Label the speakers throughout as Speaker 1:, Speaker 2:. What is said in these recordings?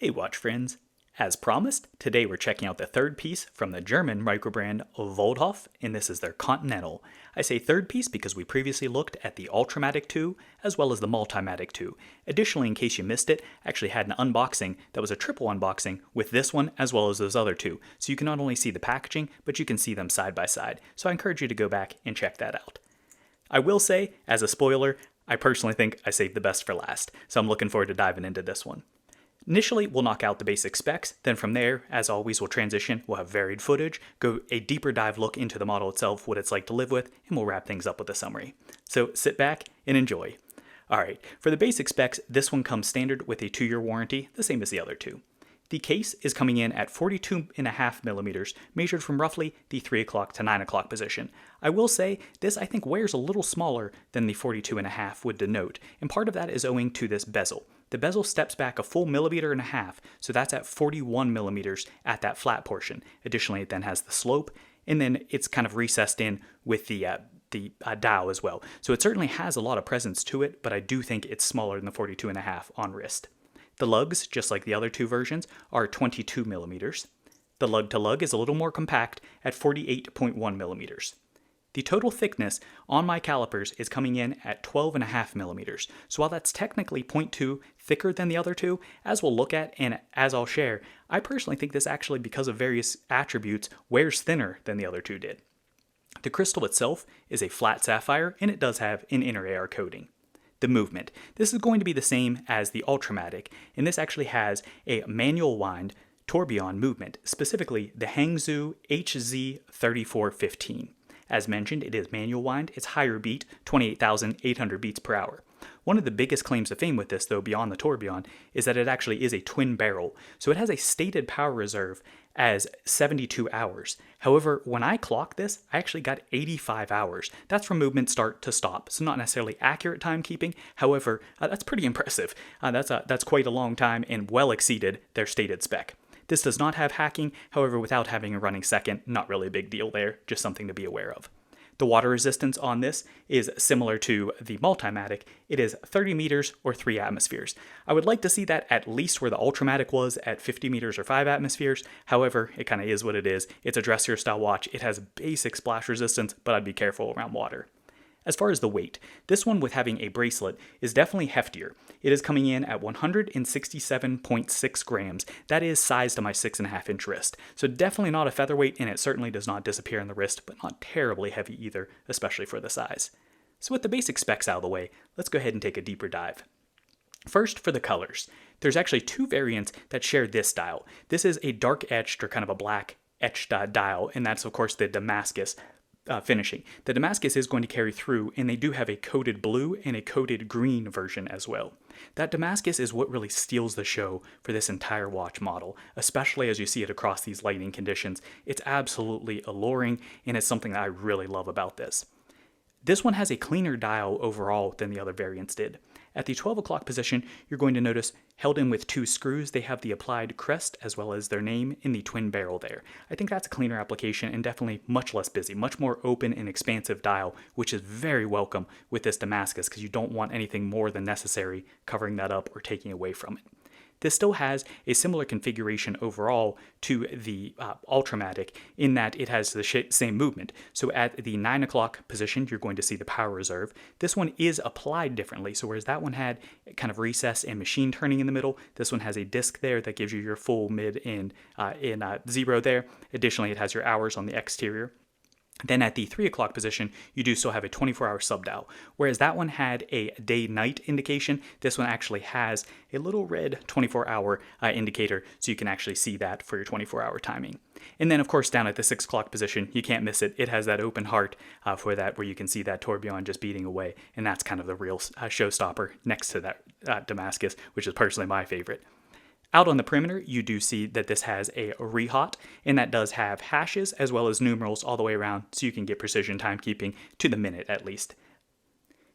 Speaker 1: Hey watch friends, as promised, today we're checking out the third piece from the German microbrand Waldhoff, and this is their Continental. I say third piece because we previously looked at the Ultramatic 2 as well as the Multimatic 2. Additionally, in case you missed it, I actually had an unboxing that was a triple unboxing with this one as well as those other two. So you can not only see the packaging, but you can see them side by side. So I encourage you to go back and check that out. I will say, as a spoiler, I personally think I saved the best for last, so I'm looking forward to diving into this one. Initially, we'll knock out the basic specs, then from there, as always, we'll transition, we'll have varied footage, go a deeper dive look into the model itself, what it's like to live with, and we'll wrap things up with a summary. So sit back and enjoy. Alright, for the basic specs, this one comes standard with a 2-year warranty, the same as the other two. The case is coming in at 42.5 millimeters, measured from roughly the 3 o'clock to 9 o'clock position. I will say, this I think wears a little smaller than the 42.5 would denote, and part of that is owing to this bezel. The bezel steps back a full 1.5 millimeters, so that's at 41 millimeters at that flat portion. Additionally, it then has the slope, and then it's kind of recessed in with the dial as well. So it certainly has a lot of presence to it, but I do think it's smaller than the 42.5 on wrist. The lugs, just like the other two versions, are 22 millimeters. The lug-to-lug is a little more compact at 48.1 millimeters. The total thickness on my calipers is coming in at 12.5 millimeters. So while that's technically 0.2 thicker than the other two, as we'll look at and as I'll share, I personally think this actually, because of various attributes, wears thinner than the other two did. The crystal itself is a flat sapphire, and it does have an inner AR coating. The movement. This is going to be the same as the Ultramatic, and this actually has a manual wind tourbillon movement, specifically the Hangzhou HZ3415. As mentioned, it is manual wind, it's higher beat, 28,800 beats per hour. One of the biggest claims to fame with this, though, beyond the tourbillon, is that it actually is a twin barrel, so it has a stated power reserve as 72 hours. However, when I clocked this, I actually got 85 hours. That's from movement start to stop, so not necessarily accurate timekeeping. However, that's pretty impressive. That's quite a long time and well exceeded their stated spec. This does not have hacking, however, without having a running second, not really a big deal there, just something to be aware of. The water resistance on this is similar to the Multimatic. It is 30 meters or 3 atmospheres. I would like to see that at least where the Ultramatic was at 50 meters or 5 atmospheres. However, it kind of is what it is. It's a dressier style watch. It has basic splash resistance, but I'd be careful around water. As far as the weight, this one with having a bracelet is definitely heftier. It is coming in at 167.6 grams. That is size to my 6.5 inch wrist. So definitely not a featherweight, and it certainly does not disappear in the wrist, but not terribly heavy either, especially for the size. So with the basic specs out of the way, let's go ahead and take a deeper dive. First, for the colors. There's actually two variants that share this dial. This is a dark etched or kind of a black etched dial, and that's of course the Damascus finishing. The Damascus is going to carry through, and they do have a coated blue and a coated green version as well. That Damascus is what really steals the show for this entire watch model, especially as you see it across these lighting conditions. It's absolutely alluring, and it's something that I really love about this. This one has a cleaner dial overall than the other variants did. At the 12 o'clock position, you're going to notice held in with 2 screws, they have the applied crest as well as their name in the twin barrel there. I think that's a cleaner application and definitely much less busy, much more open and expansive dial, which is very welcome with this Damascus because you don't want anything more than necessary covering that up or taking away from it. This still has a similar configuration overall to the Ultramatic in that it has the same movement. So at the 9 o'clock position, you're going to see the power reserve. This one is applied differently. So whereas that one had kind of recess and machine turning in the middle, this one has a disc there that gives you your full mid in zero there. Additionally, it has your hours on the exterior. Then at the 3 o'clock position, you do still have a 24-hour subdial. Whereas that one had a day-night indication, this one actually has a little red 24-hour indicator, so you can actually see that for your 24-hour timing. And then, of course, down at the 6 o'clock position, you can't miss it. It has that open heart for that, where you can see that tourbillon just beating away, and that's kind of the real showstopper next to that Damascus, which is personally my favorite. Out on the perimeter, you do see that this has a rehaut, and that does have hashes as well as numerals all the way around, so you can get precision timekeeping to the minute at least.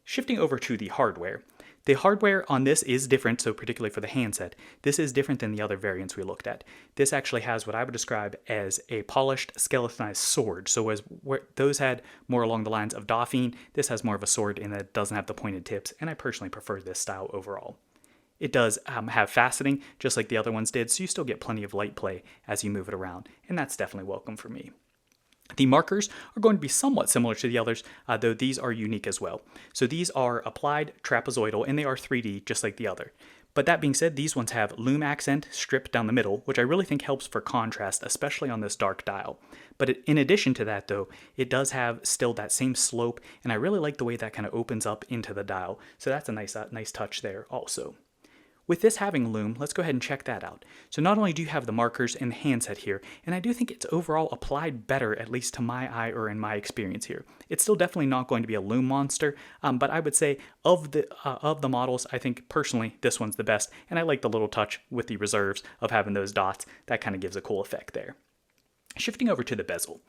Speaker 1: Shifting over to the hardware. The hardware on this is different, so particularly for the handset, this is different than the other variants we looked at. This actually has what I would describe as a polished, skeletonized sword. So as those had more along the lines of Dauphine, this has more of a sword and it doesn't have the pointed tips, and I personally prefer this style overall. It does have faceting, just like the other ones did, so you still get plenty of light play as you move it around, and that's definitely welcome for me. The markers are going to be somewhat similar to the others, though these are unique as well. So these are applied trapezoidal, and they are 3D, just like the other. But that being said, these ones have loom accent stripped down the middle, which I really think helps for contrast, especially on this dark dial. But in addition to that, though, it does have still that same slope, and I really like the way that kind of opens up into the dial. So that's a nice touch there also. With this having loom, let's go ahead and check that out. So not only do you have the markers and the handset here, and I do think it's overall applied better, at least to my eye or in my experience here. It's still definitely not going to be a loom monster, but I would say of the models, I think personally this one's the best, and I like the little touch with the reserves of having those dots. That kind of gives a cool effect there. Shifting over to the bezel.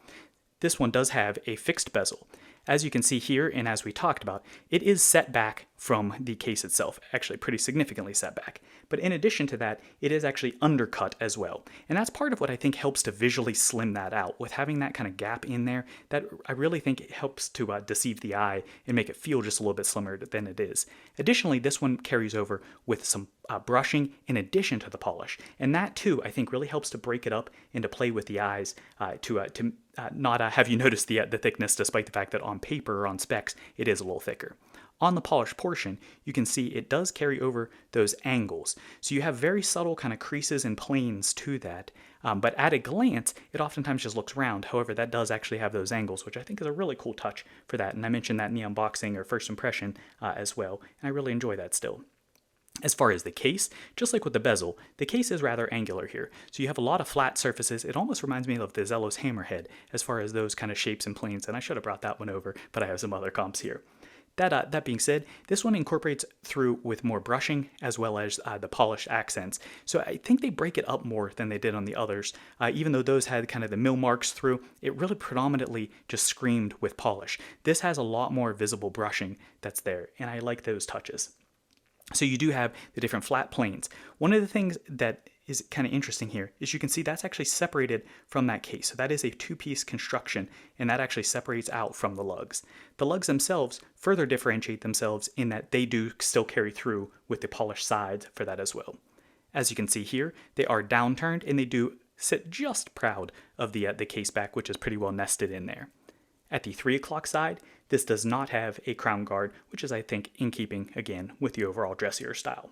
Speaker 1: This one does have a fixed bezel. As you can see here, and as we talked about, it is set back from the case itself, actually pretty significantly set back. But in addition to that, it is actually undercut as well. And that's part of what I think helps to visually slim that out. With having that kind of gap in there, that I really think it helps to deceive the eye and make it feel just a little bit slimmer than it is. Additionally, this one carries over with some brushing in addition to the polish. And that too, I think, really helps to break it up and to play with the eyes to not have you notice the thickness, despite the fact that on paper or on specs, it is a little thicker. On the polished portion, you can see it does carry over those angles. So you have very subtle kind of creases and planes to that. But at a glance, it oftentimes just looks round. However, that does actually have those angles, which I think is a really cool touch for that. And I mentioned that in the unboxing or first impression as well. And I really enjoy that still. As far as the case, just like with the bezel, the case is rather angular here. So you have a lot of flat surfaces. It almost reminds me of the Zellos hammerhead as far as those kind of shapes and planes. And I should have brought that one over, but I have some other comps here. That being said, this one incorporates through with more brushing as well as the polished accents. So I think they break it up more than they did on the others. Even though those had kind of the mill marks through, it really predominantly just screamed with polish. This has a lot more visible brushing that's there, and I like those touches. So you do have the different flat planes. One of the things that is kind of interesting here is you can see that's actually separated from that case. So that is a two-piece construction, and that actually separates out from the lugs. The lugs themselves further differentiate themselves in that they do still carry through with the polished sides for that as well. As you can see here, they are downturned, and they do sit just proud of the case back, which is pretty well nested in there. At the 3 o'clock side, this does not have a crown guard, which is, I think, in keeping, again, with the overall dressier style.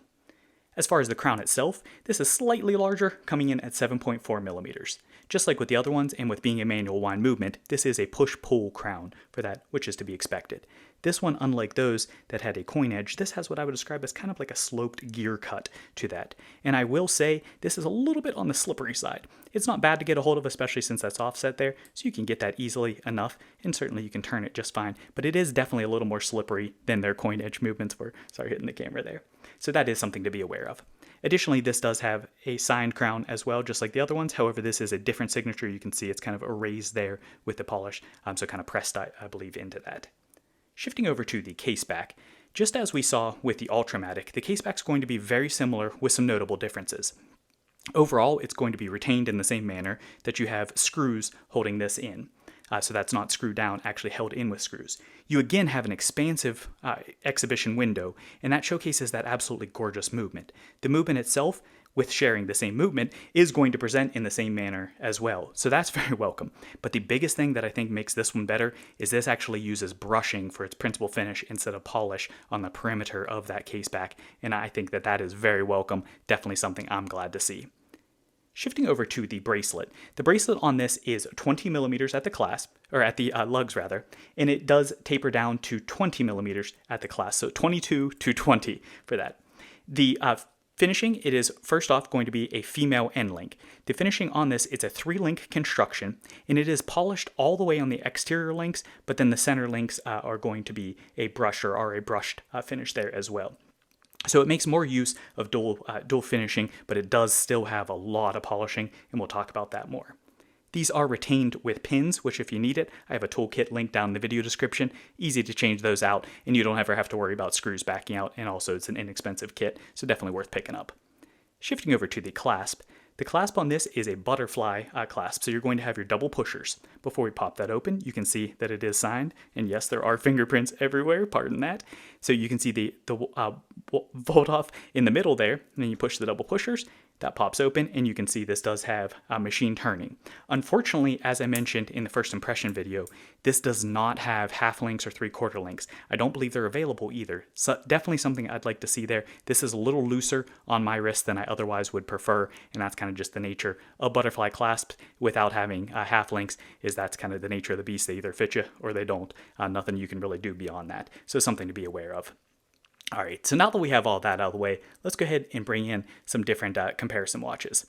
Speaker 1: As far as the crown itself, this is slightly larger, coming in at 7.4 millimeters. Just like with the other ones, and with being a manual wind movement, this is a push-pull crown for that, which is to be expected. This one, unlike those that had a coin edge, this has what I would describe as kind of like a sloped gear cut to that. And I will say, this is a little bit on the slippery side. It's not bad to get a hold of, especially since that's offset there, so you can get that easily enough, and certainly you can turn it just fine. But it is definitely a little more slippery than their coin edge movements were. Sorry, hitting the camera there. So that is something to be aware of. Additionally, this does have a signed crown as well, just like the other ones. However, this is a different signature. You can see it's kind of erased there with the polish, so kind of pressed, I believe, into that. Shifting over to the case back, just as we saw with the Ultramatic, the case back is going to be very similar with some notable differences. Overall, it's going to be retained in the same manner that you have screws holding this in. So that's not screwed down, actually held in with screws. You again have an expansive exhibition window, and that showcases that absolutely gorgeous movement. The movement itself, with sharing the same movement, is going to present in the same manner as well. So that's very welcome. But the biggest thing that I think makes this one better is this actually uses brushing for its principal finish instead of polish on the perimeter of that case back. And I think that that is very welcome. Definitely something I'm glad to see. Shifting over to the bracelet. The bracelet on this is 20 millimeters at the clasp, or at the lugs rather, and it does taper down to 20 millimeters at the clasp, so 22 to 20 for that. The finishing, it is first off going to be a female end link. The finishing on this, it's a 3-link construction, and it is polished all the way on the exterior links, but then the center links are going to be a brush or a brushed finish there as well. So it makes more use of dual finishing, but it does still have a lot of polishing, and we'll talk about that more. These are retained with pins, which if you need it, I have a toolkit linked down in the video description. Easy to change those out, and you don't ever have to worry about screws backing out, and also it's an inexpensive kit, so definitely worth picking up. Shifting over to the clasp, The clasp on this is a butterfly clasp, so you're going to have your double pushers. Before we pop that open, you can see that it is signed, and yes, there are fingerprints everywhere, pardon that. So you can see the Waldhoff in the middle there, and then you push the double pushers, that pops open, and you can see this does have machine turning. Unfortunately, as I mentioned in the first impression video, this does not have half links or 3/4 links. I don't believe they're available either. So definitely something I'd like to see there. This is a little looser on my wrist than I otherwise would prefer, and that's kind of just the nature of butterfly clasps without having half links. That's kind of the nature of the beast. They either fit you or they don't. Nothing you can really do beyond that. So something to be aware of. All right, so now that we have all that out of the way, let's go ahead and bring in some different comparison watches.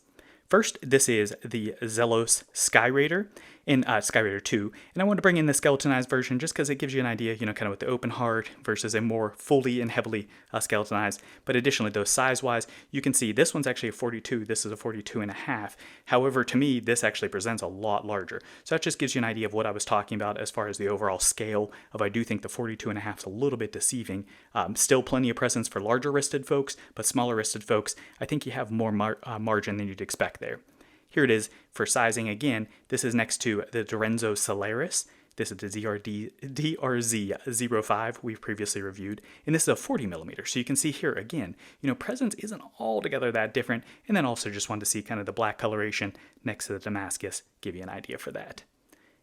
Speaker 1: First, this is the Zelos Skyraider in Skyraider 2, and I want to bring in the skeletonized version just because it gives you an idea, kind of with the open heart versus a more fully and heavily skeletonized. But additionally, though, size-wise, you can see this one's actually a 42, this is a 42.5. However, to me, this actually presents a lot larger. So that just gives you an idea of what I was talking about as far as the overall scale of I do think the 42.5 is a little bit deceiving. Still plenty of presence for larger wristed folks, but smaller wristed folks, I think you have more margin than you'd expect there. Here it is for sizing again. This is next to the Dorenzo Solaris. This is the DRZ05 we've previously reviewed, and this is a 40 millimeter. So you can see here again, presence isn't altogether that different. And then also just wanted to see kind of the black coloration next to the Damascus, give you an idea for that.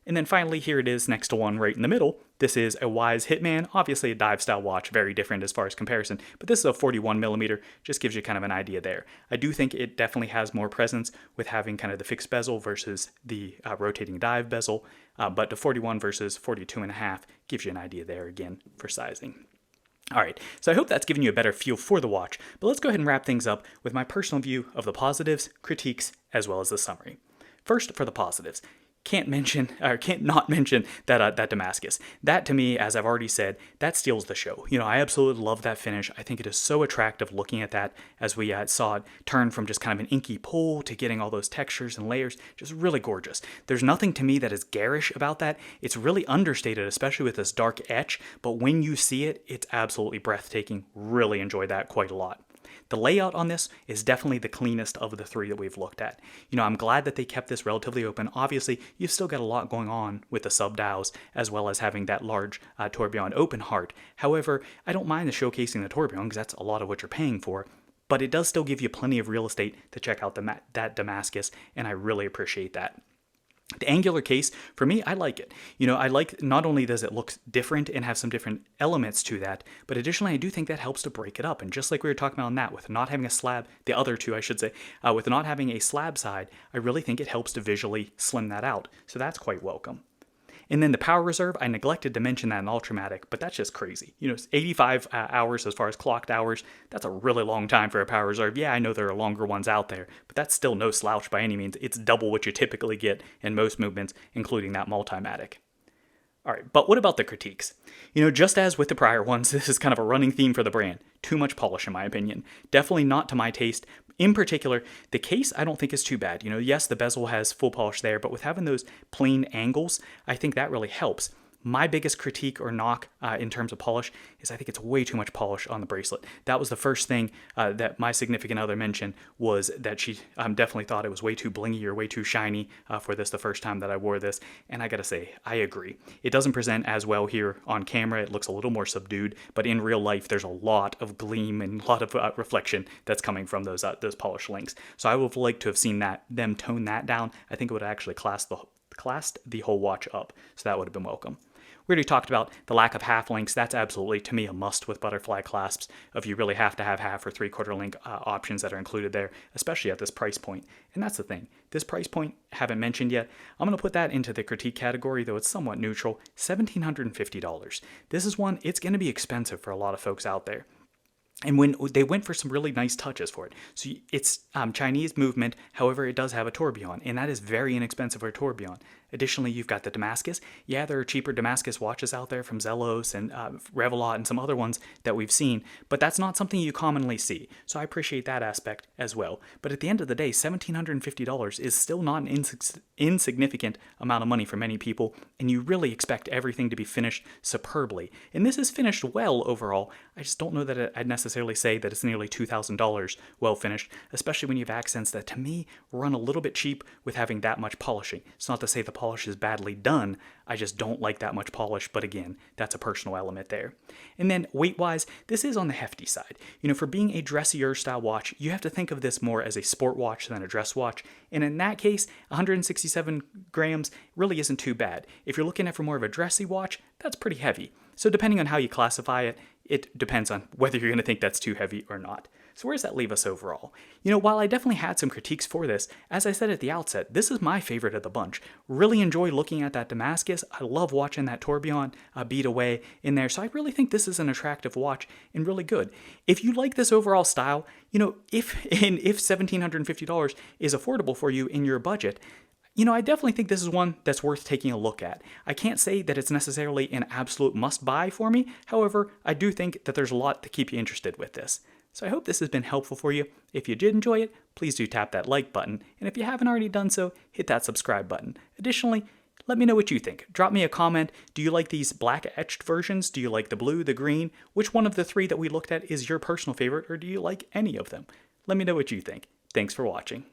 Speaker 1: And then finally, here it is next to one right in the middle. This is a Wise Hitman, obviously a dive style watch, very different as far as comparison, but this is a 41 millimeter, just gives you kind of an idea there. I do think it definitely has more presence with having kind of the fixed bezel versus the rotating dive bezel, but the 41 versus 42.5 gives you an idea there again for sizing. All right, so I hope that's given you a better feel for the watch, but let's go ahead and wrap things up with my personal view of the positives, critiques, as well as the summary. First, for the positives. Can't not mention that Damascus. That to me, as I've already said, that steals the show. I absolutely love that finish. I think it is so attractive looking at that as we saw it turn from just kind of an inky pull to getting all those textures and layers. Just really gorgeous. There's nothing to me that is garish about that. It's really understated, especially with this dark etch, but when you see it, it's absolutely breathtaking. Really enjoyed that quite a lot. The layout on this is definitely the cleanest of the three that we've looked at. I'm glad that they kept this relatively open. Obviously, you've still got a lot going on with the sub-dials, as well as having that large tourbillon open heart. However, I don't mind the showcasing the tourbillon, because that's a lot of what you're paying for. But it does still give you plenty of real estate to check out that Damascus, and I really appreciate that. The angular case, for me, I like it. I like not only does it look different and have some different elements to that, but additionally, I do think that helps to break it up. And just like we were talking about on that, with not having a slab, the other two, I should say, with not having a slab side, I really think it helps to visually slim that out. So that's quite welcome. And then the power reserve, I neglected to mention that in Ultramatic, but that's just crazy. 85 hours as far as clocked hours, that's a really long time for a power reserve. Yeah, I know there are longer ones out there, but that's still no slouch by any means. It's double what you typically get in most movements, including that Multimatic. All right, but what about the critiques? Just as with the prior ones, this is kind of a running theme for the brand. Too much polish, in my opinion. Definitely not to my taste. In particular, the case I don't think is too bad. Yes, the bezel has full polish there, but with having those plain angles, I think that really helps. My biggest critique or knock in terms of polish is I think it's way too much polish on the bracelet. That was the first thing that my significant other mentioned, was that she definitely thought it was way too blingy or way too shiny for this the first time that I wore this. And I gotta say, I agree. It doesn't present as well here on camera. It looks a little more subdued, but in real life, there's a lot of gleam and a lot of reflection that's coming from those polished links. So I would have liked to have seen them tone that down. I think it would have actually classed the whole watch up. So that would have been welcome. We already talked about the lack of half links. That's absolutely, to me, a must with butterfly clasps. If you really have to have half or 3/4 link options that are included there, especially at this price point. And that's the thing. This price point, haven't mentioned yet. I'm going to put that into the critique category, though it's somewhat neutral. $1,750. This is one, it's going to be expensive for a lot of folks out there. And when they went for some really nice touches for it. So it's Chinese movement, however, it does have a tourbillon, and that is very inexpensive for a tourbillon. Additionally, you've got the Damascus. Yeah, there are cheaper Damascus watches out there from Zelos and Revelot and some other ones that we've seen, but that's not something you commonly see. So I appreciate that aspect as well. But at the end of the day, $1,750 is still not an insignificant amount of money for many people, and you really expect everything to be finished superbly. And this is finished well overall. I just don't know that I'd necessarily say that it's nearly $2,000 well finished, especially when you have accents that to me run a little bit cheap with having that much polishing. It's not to say the polish is badly done, I just don't like that much polish, but again, that's a personal element there. And then weight-wise, this is on the hefty side. You know, for being a dressier style watch, you have to think of this more as a sport watch than a dress watch, and in that case, 167 grams really isn't too bad. If you're looking at for more of a dressy watch, that's pretty heavy. So depending on how you classify it, it depends on whether you're going to think that's too heavy or not. So where does that leave us overall? You know, while I definitely had some critiques for this, as I said at the outset, this is my favorite of the bunch. Really enjoy looking at that Damascus. I love watching that Tourbillon beat away in there. So I really think this is an attractive watch and really good. If you like this overall style, you know, if $1,750 is affordable for you in your budget, you know, I definitely think this is one that's worth taking a look at. I can't say that it's necessarily an absolute must-buy for me. However, I do think that there's a lot to keep you interested with this. So I hope this has been helpful for you. If you did enjoy it, please do tap that like button. And if you haven't already done so, hit that subscribe button. Additionally, let me know what you think. Drop me a comment. Do you like these black etched versions? Do you like the blue, the green? Which one of the three that we looked at is your personal favorite, or do you like any of them? Let me know what you think. Thanks for watching.